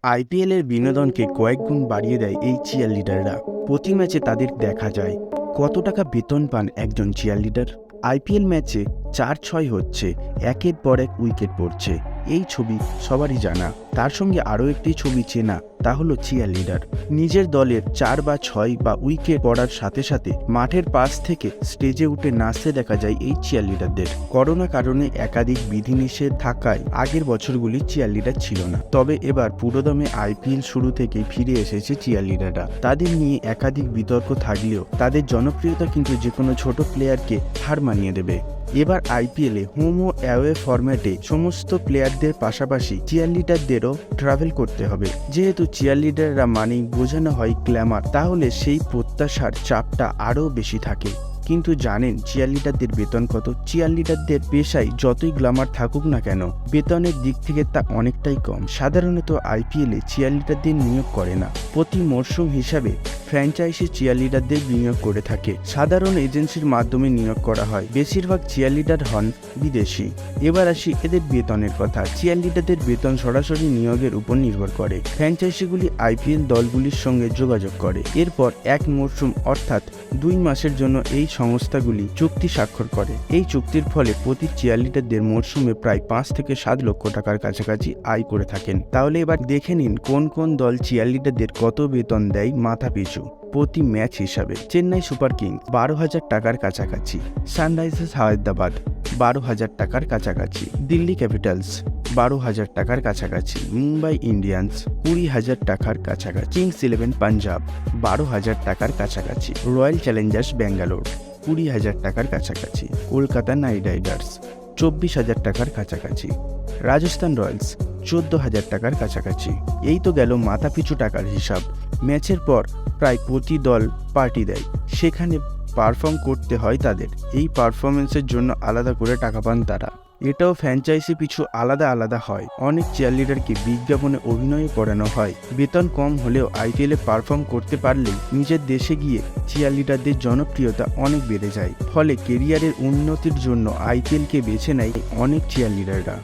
IPL এর বিনোদনকে কয়েক গুণ বাড়িয়ে দেয় এই চিয়ার লিডাররা। প্রতি ম্যাচে তাদের দেখা যায় কত টাকা বেতন পান একজন চিয়ার লিডার। আইপিএল ম্যাচে 4-6 হচ্ছে, একের পর এক উইকেট পড়ছে, এই ছবি সবারই জানা। তার সঙ্গে আরও একটি ছবি চেনা, তা হলো চিয়ার লিডার। নিজের দলের 4 বা 6 বা উইকেট পড়ার সাথে সাথে মাঠের পাশ থেকে স্টেজে উঠে নাচতে দেখা যায় এই চিয়ার লিডারদের। করোনা কারণে একাধিক বিধিনিষেধ থাকায় আগের বছরগুলি চিয়ার লিডার ছিল না, তবে এবার পুরোদমে আইপিএল শুরু থেকেই ফিরে এসেছে চিয়ার লিডাররা। তাদের নিয়ে একাধিক বিতর্ক থাকলেও তাদের জনপ্রিয়তা কিন্তু যে কোনো ছোট প্লেয়ারকে হার মানিয়ে দেবে। এবার আইপিএলে হোম ও অ্যাওয়ে ফরম্যাটে সমস্ত প্লেয়ারদের পাশাপাশি চিয়ার লিডারদেরও ট্রাভেল করতে হবে। যেহেতু চিয়ার লিডাররা মানেই বোঝানো হয় গ্ল্যামার, তাহলে সেই প্রত্যাশার চাপটা আরও বেশি থাকে। কিন্তু জানেন চিয়ার লিডারদের বেতন কত? চিয়ার লিডারদের পেশায় যতই গ্ল্যামার থাকুক না কেন, বেতনের দিক থেকে তা অনেকটাই কম। সাধারণত আইপিএলে চিয়ার লিডারদের নিয়োগ করে না, প্রতি মরশুম হিসাবে ফ্র্যাঞ্চাইজি চিয়ার লিডারদের বিনিয়োগ করে থাকে। সাধারণ এজেন্সির মাধ্যমে নিয়োগ করা হয়। বেশিরভাগ চিয়ার লিডার হন বিদেশি। এবার আসি এদের বেতনের কথা। চিয়ার লিডারদের বেতন সরাসরি নিয়োগের উপর নির্ভর করে। ফ্র্যাঞ্চাইজিগুলি আইপিএল দলগুলির সঙ্গে যোগাযোগ করে, এরপর এক মরশুম অর্থাৎ 2 মাসের জন্য এই সংস্থাগুলি চুক্তি স্বাক্ষর করে। এই চুক্তির ফলে প্রতি চিয়ার লিডারদের মরশুমে প্রায় 5 থেকে 7 লক্ষ টাকার কাছাকাছি আয় করে থাকেন। তাহলে এবার দেখে নিন কোন কোন দল চিয়ার লিডারদের কত বেতন দেয় মাথা পিছু প্রতি ম্যাচ হিসাবে। চেন্নাই সুপার কিংস 12,000 টাকার কাছাকাছি, সানরাইজার্স হায়দ্রাবাদ 12,000 টাকার কাছাকাছি, দিল্লি ক্যাপিটালস 12,000 টাকার কাছাকাছি, মুম্বাই ইন্ডিয়ান্স 20,000 টাকার কাছাকাছি, কিংস 11 পাঞ্জাব 12,000 টাকার কাছাকাছি, রয়্যাল চ্যালেঞ্জার্স ব্যাঙ্গালোর 20,000 টাকার কাছাকাছি, কলকাতা নাইট রাইডার্স 24,000 টাকার কাছাকাছি, রাজস্থান রয়্যালস 14,000 টাকার কাছাকাছি। এই তো গেল মাথাপিছু টাকার হিসাব। ম্যাচের পর প্রায় প্রতি দল পার্টি দেয়, সেখানে পারফর্ম করতে হয় তাদের। এই পারফরমেন্সের জন্য আলাদা করে টাকা পান তারা। এটাও ফ্র্যাঞ্চাইজি পিছু আলাদা আলাদা হয়। অনেক চিয়ার লিডারকে বিজ্ঞাপনে অভিনয় করানো হয়। বেতন কম হলেও আইপিএলে পারফর্ম করতে পারলেই নিজের দেশে গিয়ে চিয়ার লিডারদের জনপ্রিয়তা অনেক বেড়ে যায়। ফলে কেরিয়ারের উন্নতির জন্য আইপিএলকে বেছে নেয় অনেক চিয়ার লিডাররা।